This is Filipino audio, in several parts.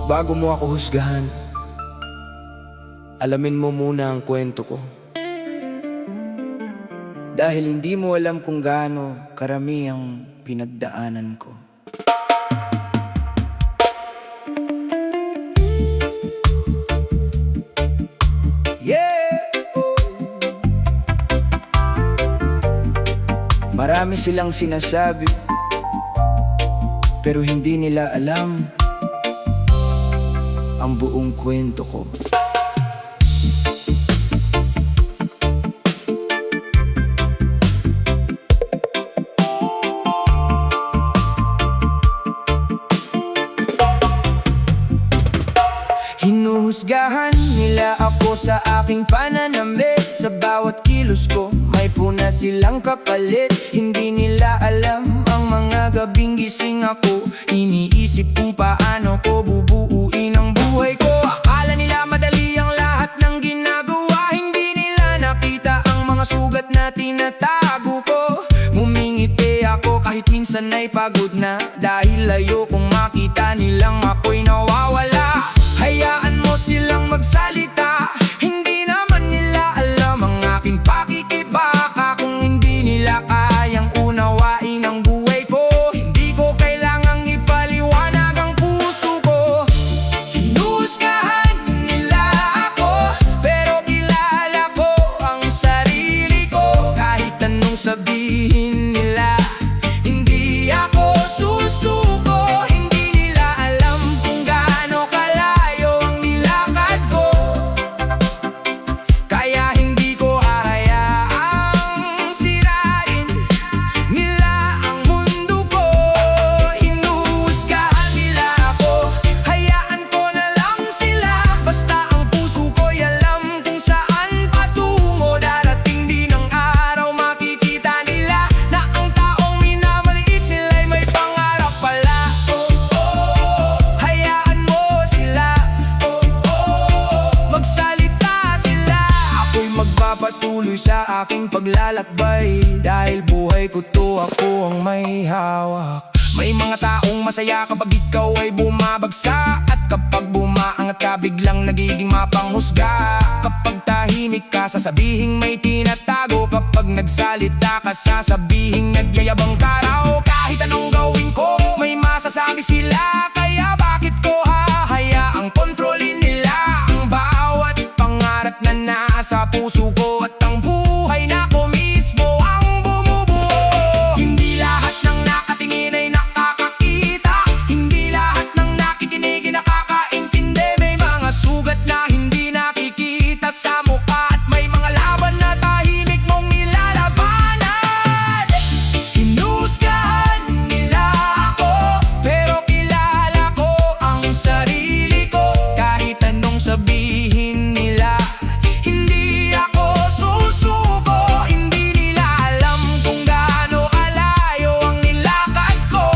bago mo ako husgahan, alamin mo muna ang kwento ko. Dahil hindi mo alam kung gaano karami ang pinagdaanan ko. Marami silang sinasabi, pero hindi nila alam ang buong kwento ko. Hinuhusgahan nila ako sa aking pananamit. Sa bawat kilos ko may puna silang kapalit. Hindi nila alam ang mga gabing gising ako. Iniisip kung paano ko bubuuin ang buhay ko. Akala nila madali ang lahat ng ginagawa. Hindi nila nakita ang mga sugat na tinatago ko. Ngumingiti ako kahit minsan ay pagod na, dahil ayokong makita nilang ako'y nawawala. Hayaan mo silang magsalita, hindi naman nila alam ang aking pakikibaka. Kung hindi nila kayang unawain ang buhay ko, hindi ko kailangang ipaliwanag ang puso ko. Hinuhusgahan nila ako, pero kilala ko ang sarili ko. Kahit anong sabihin nila, hindi ako susuko. Patuloy sa aking paglalakbay, dahil buhay ko to, ako ang may hawak. May mga taong masaya kapag ikaw ay bumabagsak, at kapag bumaangat ka biglang nagiging mapanghusga. Kapag tahimik ka sasabihing may tinatago, kapag nagsalita ka sasabihing nagyayabang ka raw. Kahit anong gawin ko may masasabi sila, kaya bakit ko hahayaang kontrolin nila ang bawat pangarap na nasa puso ko, at ang buhay na ko mismo ang bumubuo. Hindi lahat ng nakatingin ay nakakakita, hindi lahat ng nakikinig ay nakakaintindi. May mga sugat na hindi nakikita sa mukha, at may mga laban na tahimik mong nilalabanan. Hinuhusgahan nila ako, pero kilala ko ang sarili ko. Kahit anong sabihin nila, hindi ako susuko. Hindi nila alam kung gaano kalayo ang nilakad ko,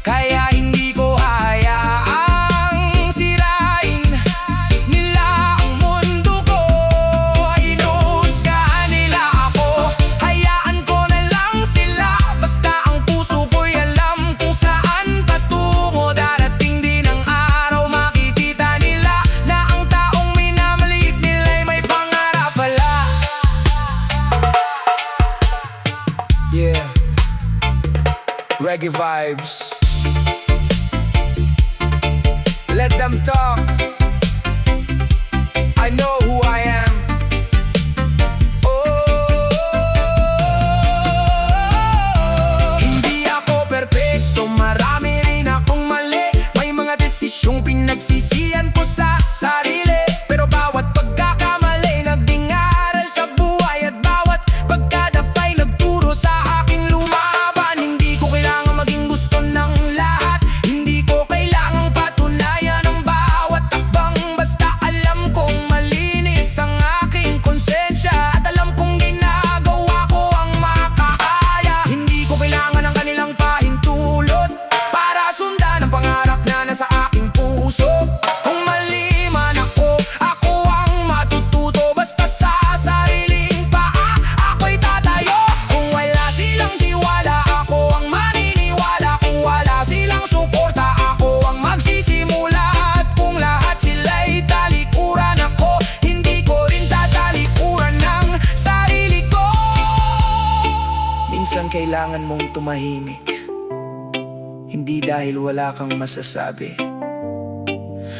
kaya hindi ko hayaang sirain nila ang mundo ko. Hinuhusgahan nila ako, hayaan ko na lang sila. Basta ang puso ko'y alam kung saan patungo. Darating din ang araw makikita nila na ang taong minamaliit nila'y may pangarap pala. Yeah, reggae vibes. Let them talk, I know who I am. Hindi ako perpekto, marami rin akong mali. May mga desisyong pinagsisihan ko sa sarili, pero bawat pagkakamali naging aral sa buhay, at bawat pagkadapay nagturo sa aking lumaban. Hindi ko kailangang maging gusto ng lahat, hindi ko kailangang patunayan ang bawat takbang. Basta alam kong malinis kailangan mong tumahimik. Hindi dahil wala kang masasabi,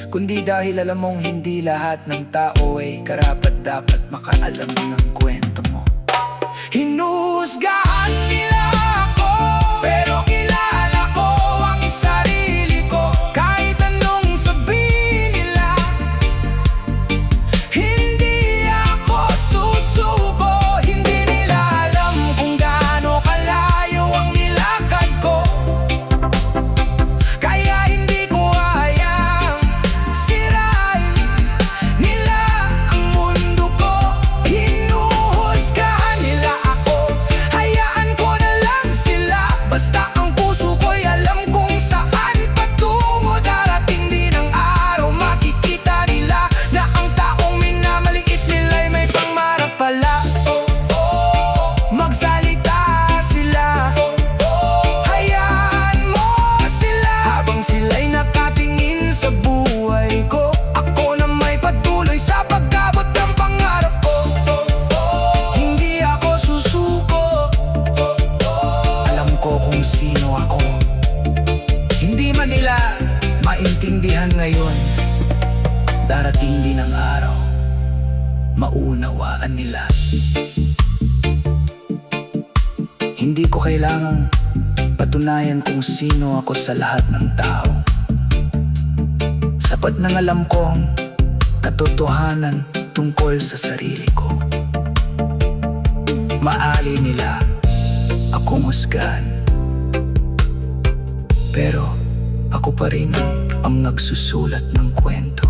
kundi dahil alam mong hindi lahat ng tao ay karapat-dapat makaalam ng kwento mo. Hinuhusgahan nila ako, pero kilala ko ang sarili ko. Kahit anong sabihin nila, hindi ako susuko. Hindi nila alam kung gaano kalayo ang nilakad ko, kaya hindi ko hayang sirain nila ang mundo ko. Hinuhusgahan nila ako, hayaan ko na lang sila. Basta ang puso ko'y alam kung saan patungo. Darating din ang araw, makikita nila na ang taong minamaliit nila'y may pangarap pala. Magsalita sila, hayaan mo sila. Habang sila'y nakatingin sa buhay ko, ako na may patuloy sa pag-abot ng pangarap ko. Hindi ako susuko, alam ko kung sino ako. Hindi man nila maintindihan ngayon, darating din ang araw, maunawaan nila. Hindi ko kailangang patunayan kung sino ako sa lahat ng tao. Sapat nang alam ko ang katotohanan tungkol sa sarili ko. Maali nila akong husgahan, pero ako pa rin ang nagsusulat ng kwento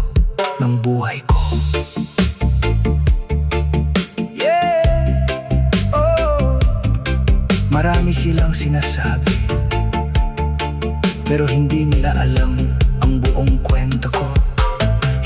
ng buhay ko. Marami silang sinasabi, pero hindi nila alam ang buong kwento ko.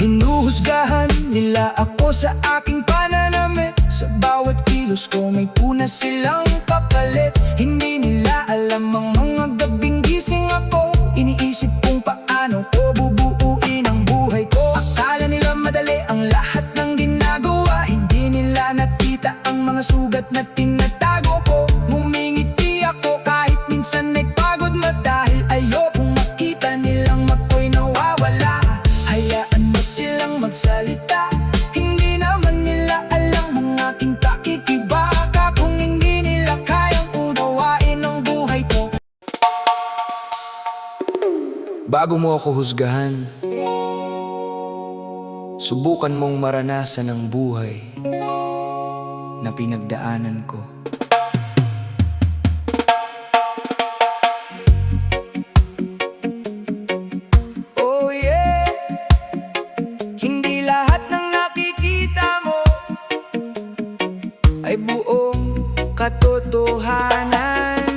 Hinuhusgahan nila ako sa aking pananamit. Sa bawat kilos ko may punas silang kapalit. Hindi nila alam ang mga gabing gising ako, iniisip kung paano ko bubuuin ang buhay ko. Akala nila madali ang lahat ng ginagawa, hindi nila nakita ang mga sugat na tinatago ko. Ngumingiti ako kahit minsan ay pagod na, dahil ayokong makita nilang ako'y nawawala. Hayaan mo silang magsalita, hindi naman nila alam ang aking pakikibaka. Kung hindi nila kayang unawain ang buhay ko. Bago mo ako husgahan, subukan mong maranasan ang buhay na pinagdaanan ko. Oh yeah, hindi lahat ng nakikita mo ay buong katotohanan.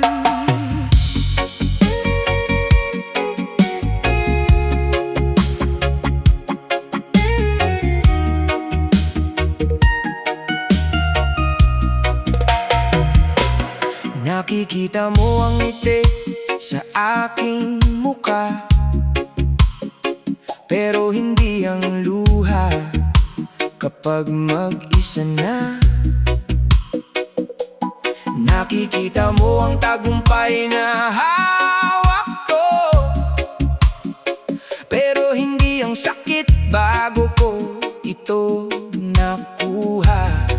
Nakikita mo ang ngiti sa aking muka, pero hindi ang luha kapag mag-isa na. Nakikita mo ang tagumpay na hawak ko, pero hindi ang sakit bago ko ito nakuha.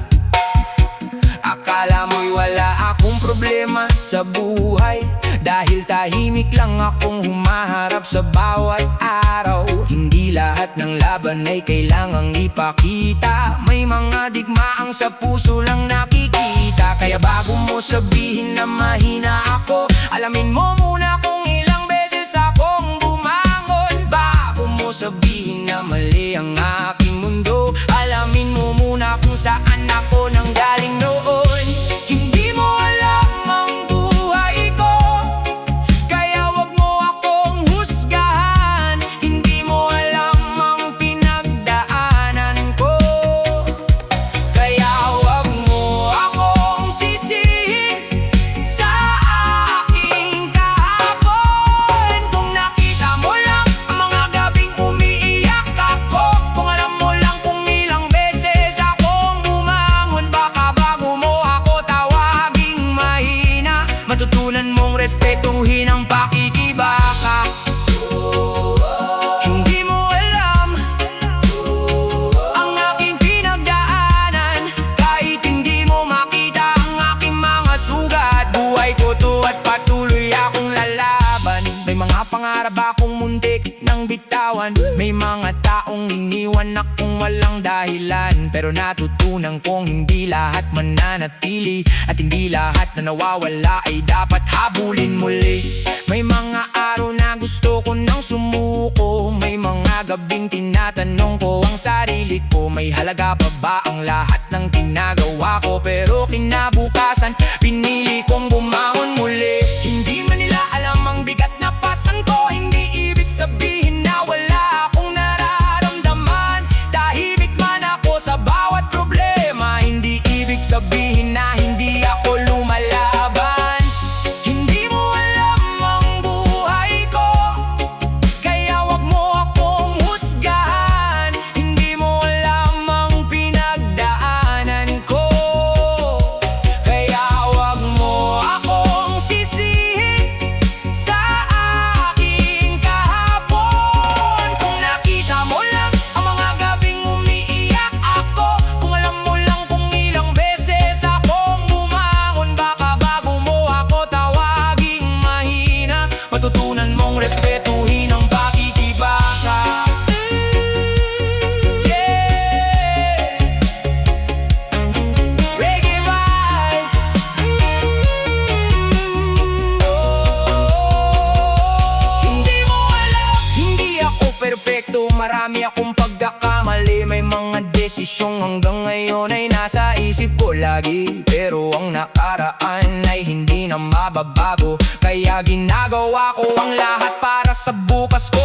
Akala mo'y wala akong problema sa buhay, dahil tahimik lang akong humaharap sa bawat araw. Hindi lahat ng laban ay kailangang ipakita, may mga digmaang sa puso lang nakikita. Kaya bago mo sabihin na mahina ako, alamin mo muna kung ilang beses akong bumangon. Bago mo sabihin na mali ang aking mundo, alamin mo muna kung saan ako nanggaling noon. Hindi mo alam ang buhay ko, kaya wag mo akong husgahan. Hindi mo alam ang pinagdaanan ko, kaya wag mo akong sisihin sa aking respetuhin ang pakikibaka. Hindi mo alam ang aking pinagdaanan, kahit hindi mo makita ang aking mga sugat. Buhay ko to at patuloy akong lalaban. May mga pangarap akong muntik nang bitawan. May mga taong iniwan akong walang dahilan, pero natutunan kong hindi lahat mananatili, at hindi lahat na nawawala ay dapat habulin muli. May mga araw na gusto ko nang sumuko. May mga gabing tinatanong ko ang sarili ko, may halaga pa ba ang lahat ng ginagawa ko? Pero kinabukasan, pinili kong bumangon muli. Hindi man nila alam ang bigat na pasan ko. Hindi ibig sabihin na wala akong nararamdaman. Tahimik man ako sa bawat problema, hindi ibig sabihin na hindi ako lumalaban. Hindi mo alam ang buhay ko, kaya wag mo akong husgahan. Hindi mo alam ang pinagdaanan ko, kaya wag mo akong sisihin sa aking kahapon. Kung nakita mo lang ang mga gabing umiiyak ako, kung alam mo lang kung ilang beses akong bumangon, baka bago mo ako tawaging mahina, matutunan mong respetuhin ang pakikibaka. Yeah, reggae vibes. Hindi mo alam, hindi ako perpekto, marami akong pagkakamali. May mga desisyong hanggang ngayon ay nasa isip ko lagi, pero ang nakaraan ay hindi na mababago. Kaya ginagawa ko ang lahat para sa bukas ko.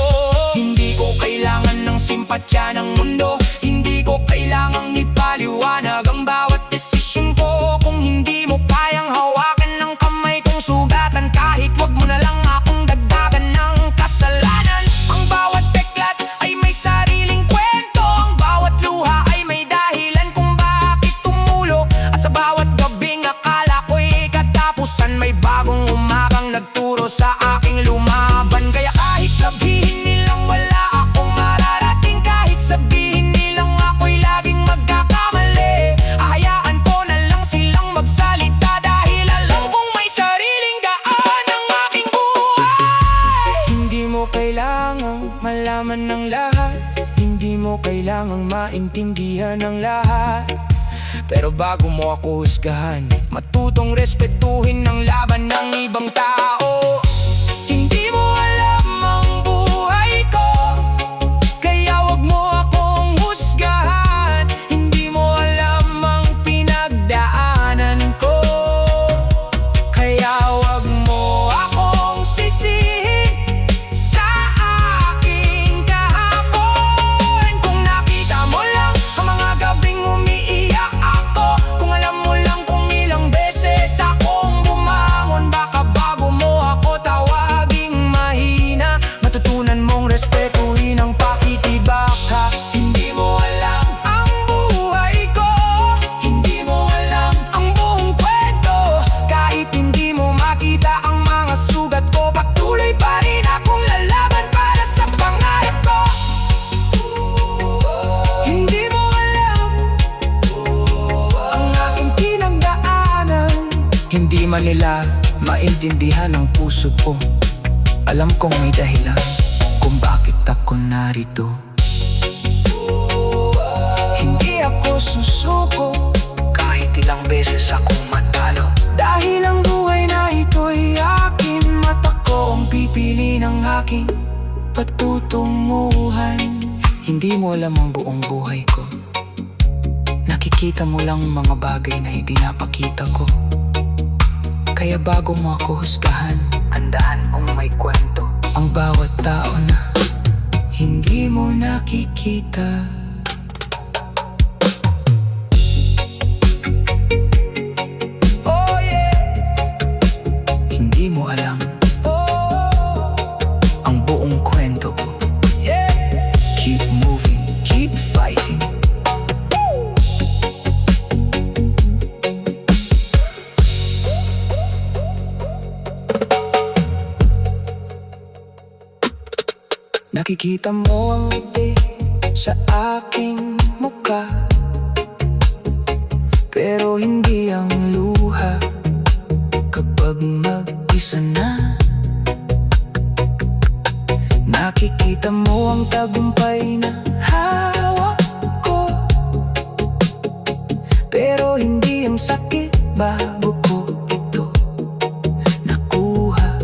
Hindi ko kailangan ng simpatya ng mundo, hindi ko kailangang ipaliwanag ang bawat desisyon ko. Kung hindi mo kayang hawakan ng kamay kong sugatan, kahit wag mo na lang akong dagdagan ng kasalanan. Ang bawat teklat ay may sariling kwento, ang bawat luha ay may dahilan kung bakit tumulo. At sa bawat gabing akala ko'y katapusan, may bagong umagang nagturo sa aking lumaban. Kaya kahit sabihin nilang wala akong mararating, kahit sabihin nilang ako'y laging magkakamali, ahayaan ko na lang silang magsalita, dahil alam kong may sariling daan ang aking buhay. Hindi mo kailangang malaman ng lahat, hindi mo kailangang maintindihan ng lahat, pero bago mo ako husgahan, matutong respetuhin ang laban ng ibang tao. Hindi mo alam ang buhay ko, kaya wag mo akong husgahan. Hindi mo alam ang pinagdaanan ko, kaya wag mo akong sisihin sa aking kahapon. Kung nakita mo lang ang mga gabing umiiyak ako, kung alam mo lang kung ilang beses akong bumangon, baka bago mo ako tawaging mahina, matutunan mong respetuhin ang pakikibaka. Hindi mo alam ang buhay ko, hindi mo alam ang buong kwento, kahit hindi mo makita ang mga sugat ko, patuloy pa rin akong lalaban para sa pangarap ko. Hindi mo alam ang aking pinagdaanan, hindi man nila maintindihan ang puso ko. Alam kong may dahilan kung bakit ako narito. Hindi ako susuko kahit ilang beses akong matalo, dahil ang buhay na ito'y akin. Mata ko ang pipili ng aking patutunguhan. Hindi mo alam ang buong buhay ko, nakikita mo lang mga bagay na ipinapakita ko. Kaya bago mo ako husgahan, andahan mong may kwento ang bawat tao na hindi mo nakikita. Oh yeah, hindi mo alam ang buong kwento ko. Keep moving, keep fighting. Nakikita mo ang ngiti sa aking mukha, pero hindi ang luha kapag mag-isa na. Nakikita mo ang tagumpay na hawak ko, pero hindi ang sakit bago ko ito nakuha.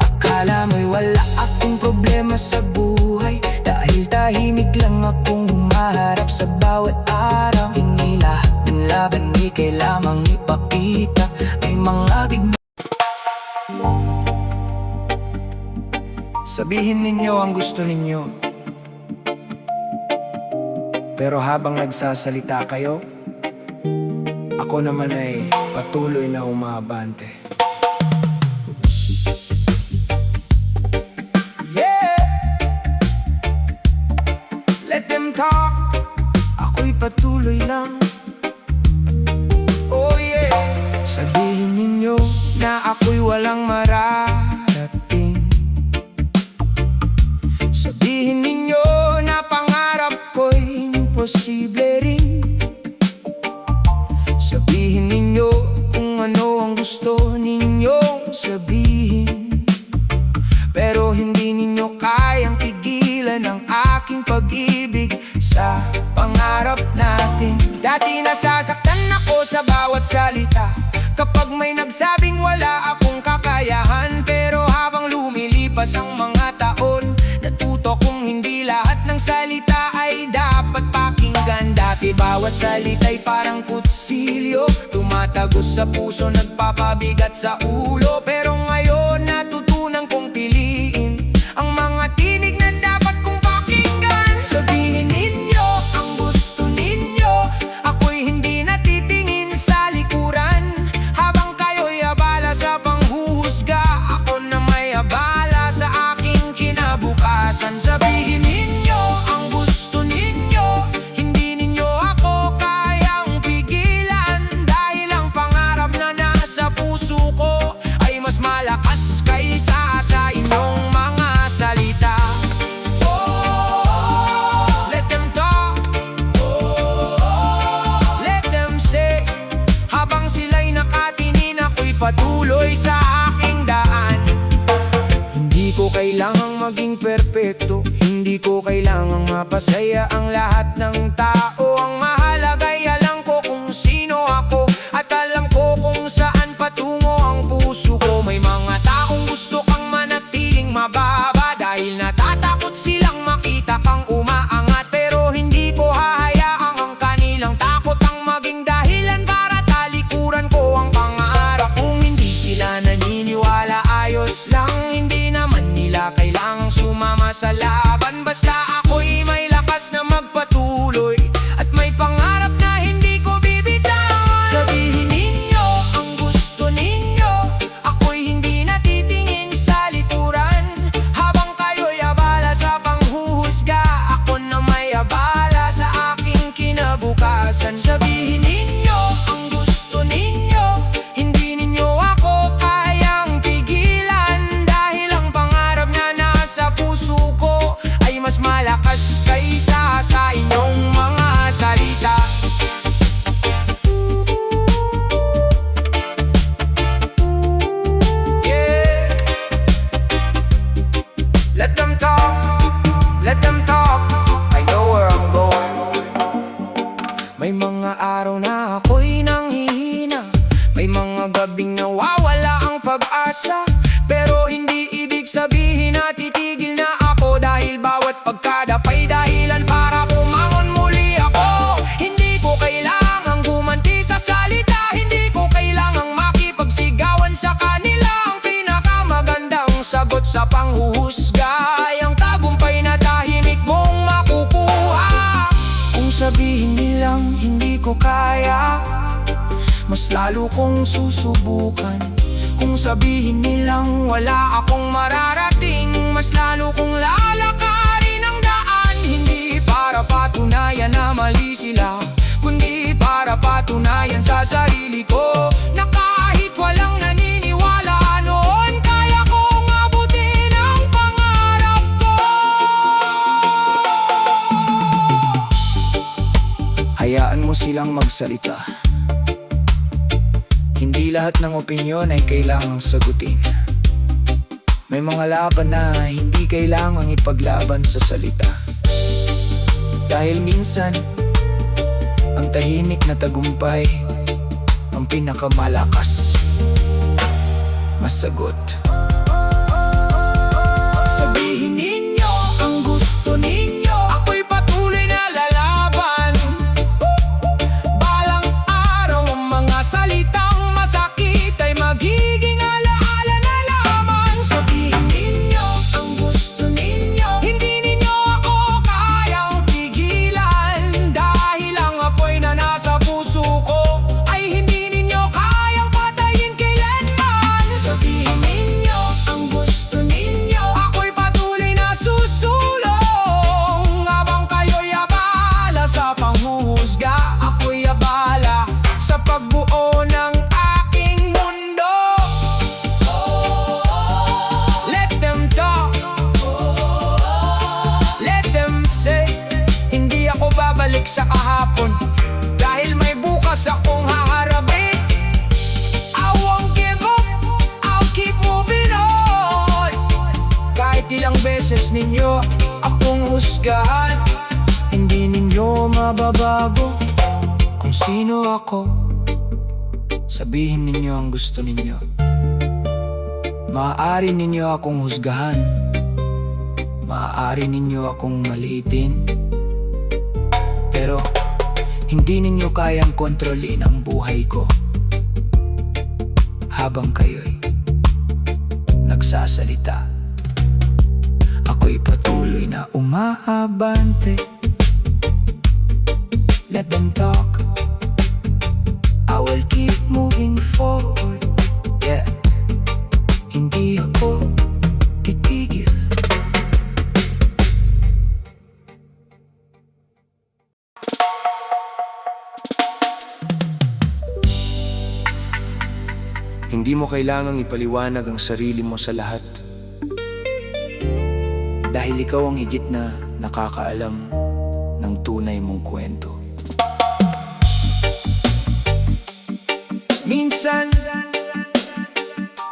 Akala mo'y wala akong problema sa buhay, dahil tahimik lang akong humaharap sa bawat araw. Hindi lahat ng laban di kailangang ipakita, may mga digmaan. Sabihin ninyo ang gusto ninyo, pero habang nagsasalita kayo, ako naman ay patuloy na umaabante. Yeah! Let them talk, ako'y patuloy lang. Oh yeah! Sabihin ninyo na ako'y walang mararating. Sabihin ninyo na pangarap ko'y imposible rin. Sabihin ninyo kung ano ang gusto ninyong sabihin, pero hindi ninyo kayang pigilan ang aking pag-ibig sa pangarap natin. Dati nasasaktan ako sa bawat salita kapag may nagsabing wala akong kakayahan, pero habang lumilipas ang mga taon, natuto kong hindi lahat ng salita ay dapat pakinggan. Dati bawat salita'y parang kutsilyo, tumatagos sa puso, nagpapabigat sa ulo. Pero ngayon natutunan kong piliin ang mga tinig na dapat kong pakinggan. Sabihin ninyo ang gusto ninyo, ako'y hindi natitingin sa likuran. Habang kayo'y abala sa panghuhusga, ako na may abala sa aking kinabukasan. Sabihin ninyo ang gusto ninyo, hindi ninyo ako kayang pigilan, dahil ang pangarap na nasa puso ko ay mas malakas kaysa sa inyong mga salita. Let them talk, let them say. Habang sila'y nakatingin, ako'y patuloy sa aking daan. Hindi ko kailangang maging perpekto, hindi ko kailangang mapasaya ang lahat ng tao. Ang mahalaga'y alam ko kung sino ako, at alam ko kung saan patungo ang puso ko. May mga taong gusto kang manatiling mababa, dahil natatakot silang makita kang umaangat. Pero hindi ko hahayaang ang kanilang takot ang maging dahilan para talikuran ko ang pangarap. Kung hindi sila naniniwala, ayos lang, hindi naman nila kailangang sumama sa laban. Basta ako'y may lakas na magpatuloy, at may pangarap na hindi ko bibitawan. Sabihin ninyo ang gusto ninyo, ako'y hindi natitingin sa likuran. Habang kayo'y abala sa panghuhusga, ako na may abala sa aking kinabukasan. Sabihin ninyo ang gusto ninyo, hindi ninyo ako kayang pigilan, dahil ang pangarap na nasa puso ko ay mas malakas kaysa sa inyong mga salita. Yeah. Let them talk, let them talk, I know where I'm going. May mga araw na ako'y nanghihina, may mga gabing nawawala ang pag-asa, pero hindi ibig sabihin na titigil na ako, dahil bawat pagkadapay dahilan para bumangon muli ako. Hindi ko kailangang gumanti sa salita, hindi ko kailangang makipagsigawan sa kanila. Ang pinakamagandang sagot sa panghuhusga ay ang tagumpay na tahimik mong makukuha. Kung sabihin nilang hindi ko kaya, mas lalo kong susubukan. Kung sabihin nilang wala akong mararating, mas lalo kong lalakarin ang daan. Hindi para patunayan na mali sila, kundi para patunayan sa sarili ko na kahit walang naniniwala noon, kaya kong abutin ang pangarap. silang magsalita. Hindi lahat ng opinyon ay kailangang sagutin. May mga laban na hindi kailangang ipaglaban sa salita. Dahil minsan, ang tahimik na tagumpay ang pinakamalakas masagot. Sabihin ninyo ang gusto ninyo, ako'y patuloy na lalaban. Balang araw ang mga salitang masakit ay magiging alaala na lamang. Sabihin ninyo ang gusto ninyo, hindi ninyo ako kayang pigilan. Dahil ang apoy na nasa puso ko ay hindi ninyo kayang patayin kailanman. Sabihin ninyo ang gusto ninyo, ako'y patuloy na susulong. Habang kayo'y abala sa panghuhusga, ako'y abala sa pagbuo ng aking mundo. Let them talk, let them say. Hindi ako babalik sa kahapon, dahil may bukas akong haharapin. I won't give up, I'll keep moving on. Kahit ilang beses ninyo akong husgahan, hindi ninyo mababago kung sino ako. Sabihin ninyo ang gusto ninyo. Maaari ninyo akong husgahan, maaari ninyo akong maliitin, pero hindi ninyo kayang kontrolin ang buhay ko habang kayo'y nagsasalita. Ako'y patuloy na umaabante. Let them talk, I will keep moving forward. Yeah, hindi ako titigil. Hindi mo kailangang ipaliwanag ang sarili mo sa lahat, dahil ikaw ang higit na nakakaalam ng tunay mong kwento. Minsan,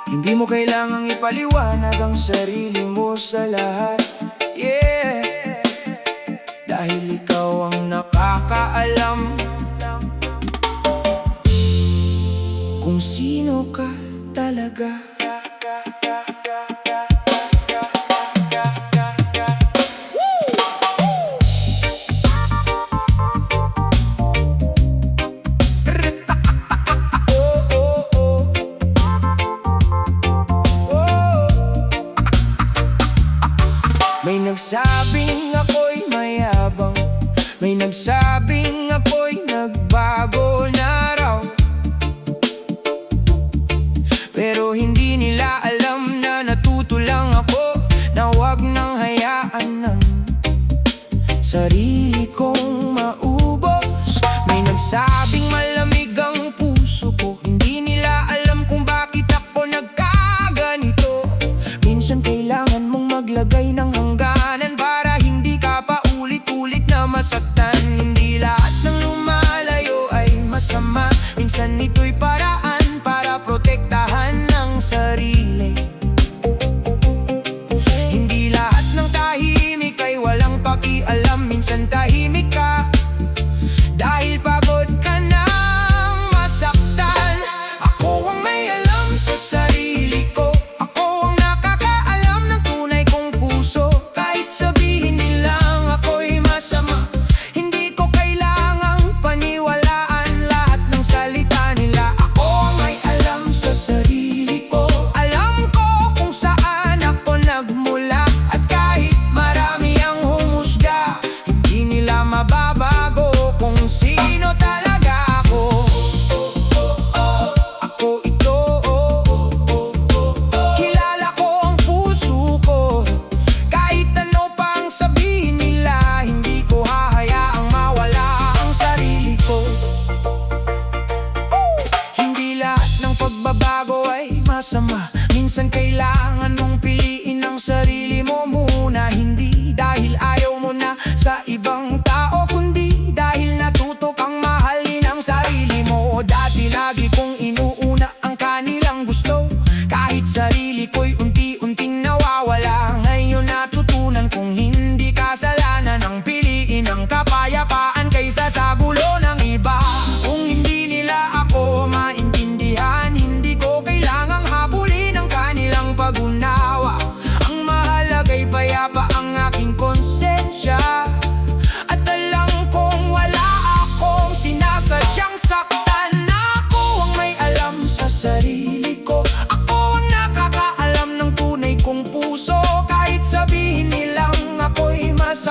hindi mo kailangang ipaliwanag ang sarili mo sa lahat. Yeah, dahil ikaw ang nakakaalam kung sino ka talaga. May nagsabing ako'y mayabang, may nagsabing ako'y nagbago na raw. Pero hindi nila alam na natuto lang ako na wag nang hayaan ng sarili kong maubos. May nagsabing malamig ang puso ko, hindi nila alam kung bakit ako nagkaganito. Minsan kailangan mong maglagay ng hangganan para hindi ka pa ulit-ulit na masaktan. Hindi lahat ng lumalayo ay masama, minsan ito'y paraan para protektahan ng sarili. Hindi lahat ng tahimik ay walang pakialam, minsan tahimik ka dahil pagod ka nang masaktan. Ako ang may alam sa sarili ko, ako ang nakakaalam ng tunay kong puso. Kahit sabihin nilang ako'y masama, hindi ko kailangang paniwalaan lahat ng salita nila. Ako ang may alam sa sarili ko, alam ko kung saan ako nagmula. At kahit marami ang humusga, hindi nila mababago kung sino talaga ako. Ako ito, kilala ko ang puso ko. Kahit ano pang sabihin nila, hindi ko hahayaang mawala ang sarili ko. Hindi lahat ng pagbabago ay masama, minsan kailangan mong piliin ang sarili mo muna. Hindi dahil ayaw mo na sa ibang tao, kundi dahil natuto kang mahalin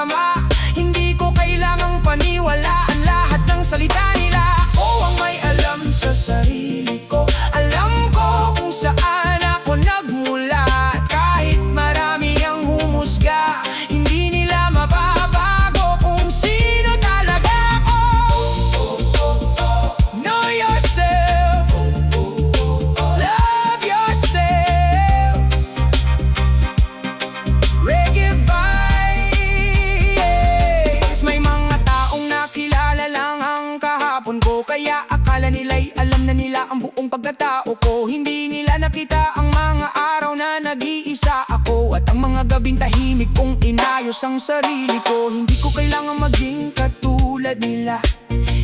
masama. Hindi ko kailangang paniwalaan lahat ng salita nila. Ako ang may alam sa sarili ko. Alam ko kung saan ako nagmula. At kahit marami ang humusga, hindi nila mababago kung sino talaga ako. Know yourself, love yourself. Reggae vibes. May mga taong nakilala lang ang kahapon ko, kaya akala nila'y alam na nila ang buong pagkatao ko. Hindi nila nakita ang mga araw na nag-iisa ako, at ang mga gabing tahimik kong inayos ang sarili ko. Hindi ko kailangang maging katulad nila,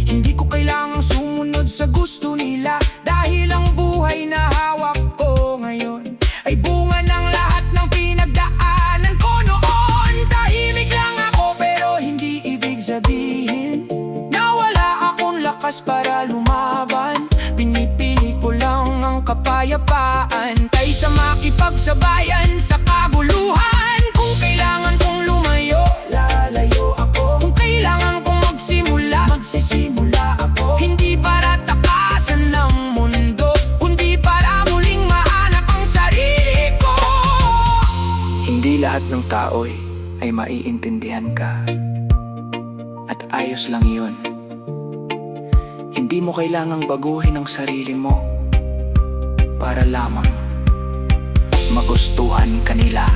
hindi ko kailangang sumunod sa gusto nila, dahil ang buhay na hawak ko ngayon ay bunga ng lahat ng pinagdaanan ko noon. Tahimik lang ako pero hindi ibig sabihin na wala akong lakas para lumaban. Pinipili ko lang ang kapayapaan kaysa makipagsabayan sa kaguluhan. Kung kailangan kong lumayo, lalayo ako. Kung kailangan kong magsimula, magsisimula ako. Hindi para takasan ng mundo, kundi para muling mahanap ang sarili ko. Hindi lahat ng tao'y ay maiintindihan ka, at ayos lang yun. Hindi mo kailangang baguhin ang sarili mo para lamang magustuhan ka nila.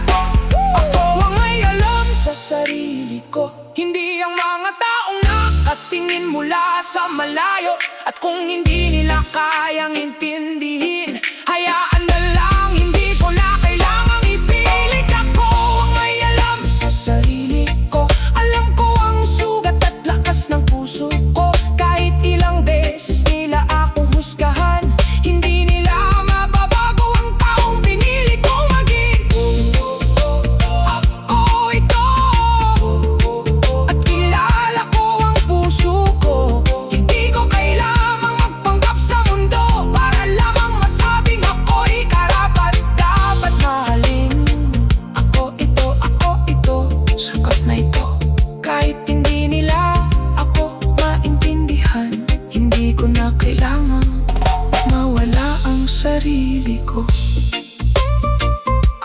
Ako ang may alam sa sarili ko, hindi ang mga taong nakatingin mula sa malayo. At kung hindi nila kayang intindihin, hayaan na lang, hindi ko na kailangang ipilit. Ako ang may alam sa sarili ko. Alam ko ang sugat at lakas ng puso ko. Kahit ilang beses nila akong husgahan, hindi nila mababago ang taong pinili kong maging. Ako ito, at kilala ko ang puso ko. Hindi ko kailangang magpanggap sa mundo para lamang masabing ako'y karapat-dapat mahalin. Ako ito, sagot na ito. Kahit hindi nila ako maintindihan, hindi ko na kailangang mawala ang sarili ko.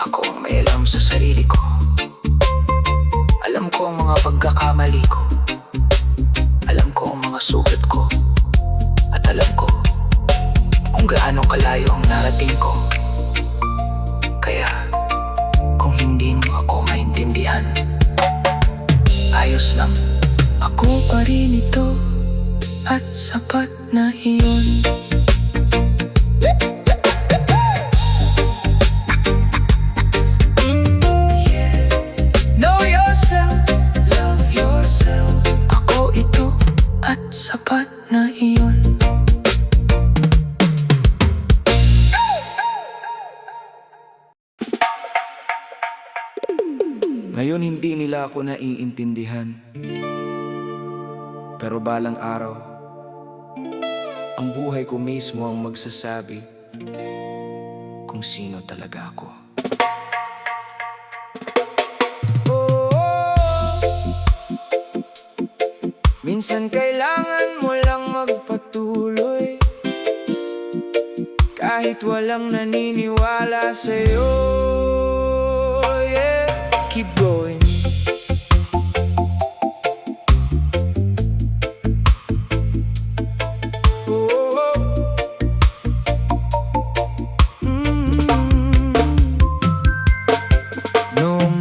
Ako ang may alam sa sarili ko. Alam ko ang mga pagkakamali ko. Alam ko ang mga sugat ko. At alam ko kung gaano kalayo ang narating ko. Kaya kung hindi mo ako maintindihan, ayos lang. Ako pa rin ito, at sapat na iyon. Yeah. Know yourself, love yourself. Ako ito, at sapat na iyon. Ngayon hindi nila ako naiintindihan, pero balang araw, ang buhay ko mismo ang magsasabi kung sino talaga ako. Minsan kailangan mo lang magpatuloy, kahit walang naniniwala sa'yo. Yeah, keep going.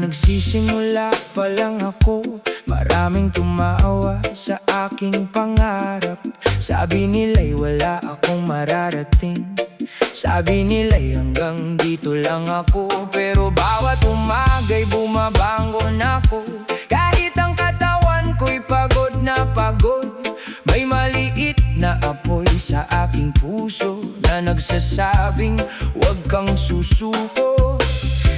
Nagsisimula pa lang ako, maraming tumawa sa aking pangarap. Sabi nila'y wala akong mararating, sabi nila'y hanggang dito lang ako. Pero bawat umaga'y bumabangon ako, kahit ang katawan ko'y pagod na pagod. May maliit na apoy sa aking puso na nagsasabing huwag kang susuko.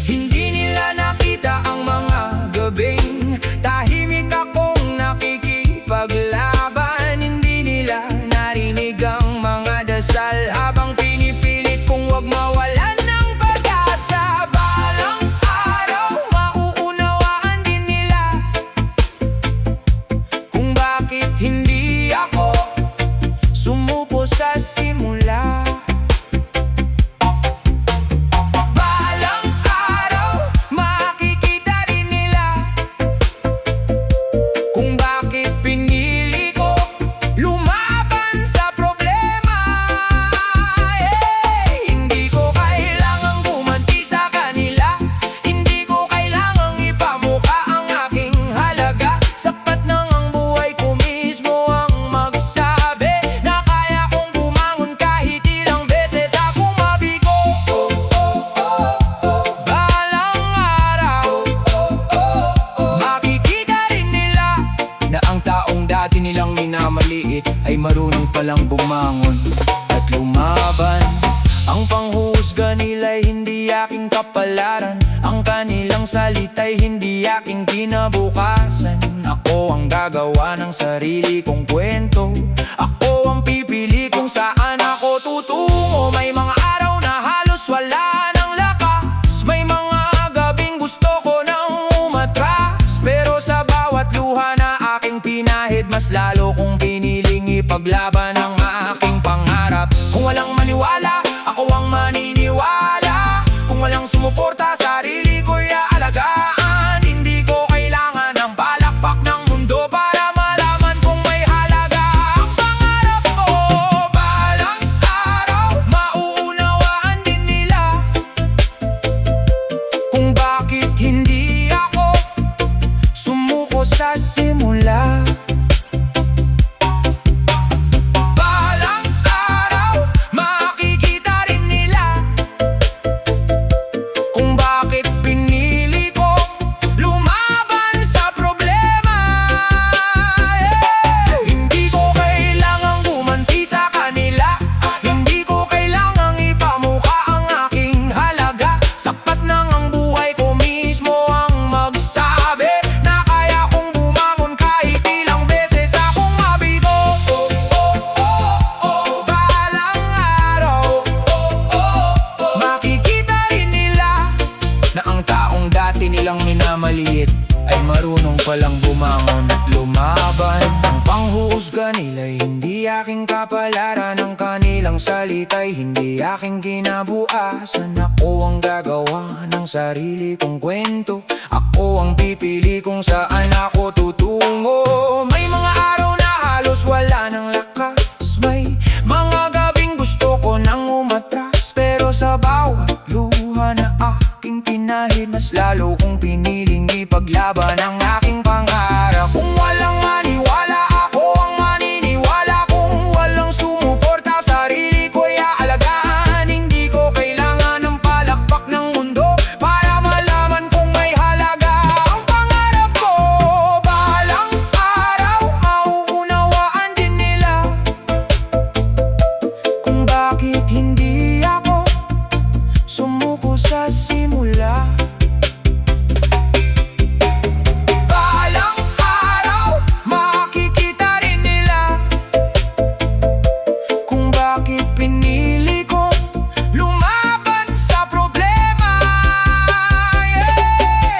Hindi nila nakita ang mga gabing tahimik akong nakikipaglaban. Hindi nila narinig ang mga dasal habang pinipilit kong huwag mawalan ng pag-asa. Balang araw mauunawaan din nila palang bumangon at lumaban. Ang panghuhusga nila'y hindi aking kapalaran, ang kanilang salita'y hindi aking kinabukasan. Ako ang gagawa ng sarili kong kwento, ako ang pipili kung saan ako tutungo. May mga araw na halos wala ng lakas, may mga gabing gusto ko nang umatras. Pero sa bawat luha na aking pinahid, mas lalo kong piniling ipaglaban ang aking pangarap. Kung walang maniwala, ako ang maniniwala. Kung walang sumuporta, sarili ko'y aalagaan. Hindi ko kailangan ng palakpak ng mundo para malaman kung may halaga ang pangarap ko. Balang araw, mauunawaan din nila kung bakit hindi ako sumuko sa simula. Nilang minamaliit ay marunong palang bumangon at lumaban. Ang panghuhusga nila'y hindi aking kapalaran, ang kanilang salita'y hindi aking kinabukasan. Ako ang gagawa ng sarili kong kwento, ako ang pipili kung saan ako tutungo. May mga araw na halos wala ng lakas, may mga gabing gusto ko nang umatras. Pero sa bawat luha na aking pinahid, mas lalo kong piniling ipaglaban ang aking pangarap. Kung walang maniwala, ako ang maniniwala. Kung walang sumuporta, sarili ko'y aalagaan. Hindi ko kailangan ng palakpak ng mundo para malaman kung may halaga ang pangarap ko. Balang araw, mauunawaan din nila kung bakit hindi ako sumuko sa simula. Balang araw, makikita rin nila kung bakit pinili ko lumaban sa problema.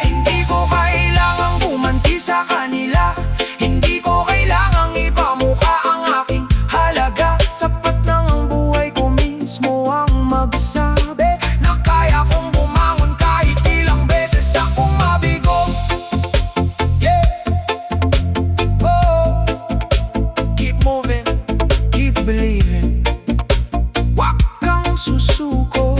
Hindi ko kailangang gumanti sa kanila, hindi ko kailangang ipamukha ang aking halaga. Sapat nang ang buhay ko mismo ang magsabi na kaya kong bumangon kahit ilang beses akong mabigo. Yeah. Oh. Keep moving, keep believing. Wag kang susuko.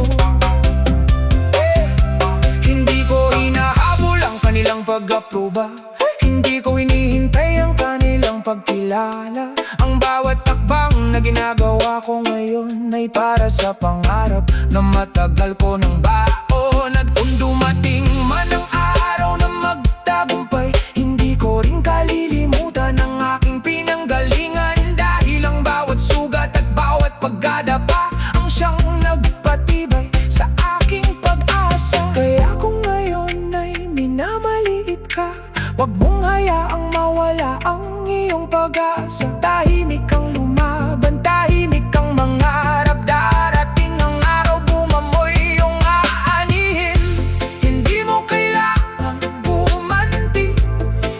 Hindi ko hinahabol ang kanilang pag-aproba, hindi ko hinihintay ang kanilang pagkilala. Ang bawat takbang na ginagawa ko ngayon ay para sa pangarap na matagal ko nang baon. At kung dumating man ang araw na magtagumpay, hindi ko rin kalilimutan ang aking pinanggalingan. Dahil ang bawat sugat at bawat pagdadapa ang siyang nagpatibay sa aking pag-asa. Kaya kung ngayon ay minamaliit ka, wag mong hayaang mawala ang iyong pag-asa. Tahimik kang lumaban, tahimik kang mangarap. Darating ang araw, bumamoy yung aanihin. Hindi mo kailangang bumanti,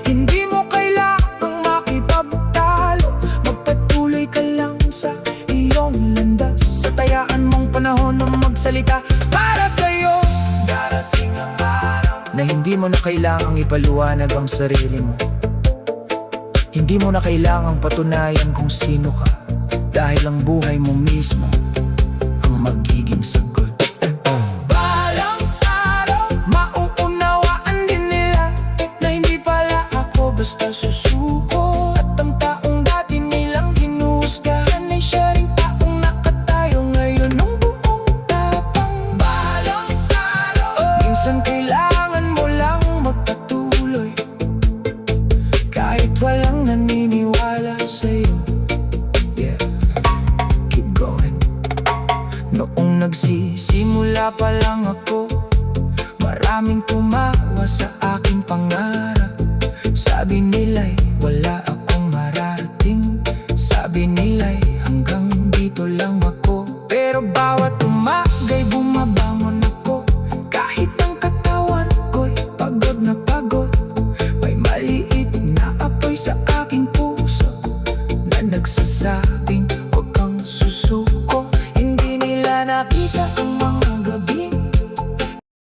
hindi mo kailangang makipagtalo. Magpatuloy ka lang sa iyong landas, sa tayaan mong panahon na magsalita para sa'yo. Darating ang araw na hindi mo na kailangang ipaliwanag ang sarili mo, hindi mo na kailangang patunayan kung sino ka, dahil ang buhay mo mismo ang magiging sagot. Balang araw, mauunawaan din nila na hindi pala ako basta susuko. At ang taong dati nilang hinuhusgahan ay siya ring taong nakatayo ngayon ng buong tapang. Balang araw, minsan kailangan mo lang magpatuloy kahit walang naniniwala sa'yo. Yeah. Maraming tumawa sa aking pangarap. Sabi nila'y wala akong mararating. Sabi nila'y hanggang dito lang ako. Pero bawat umaga'y bumabangon ako. Kahit ang katawan ko'y pagod na pagod. May maliit na apoy sa aking puso na nagsasabing huwag kang susuko. Hindi nila nakita ang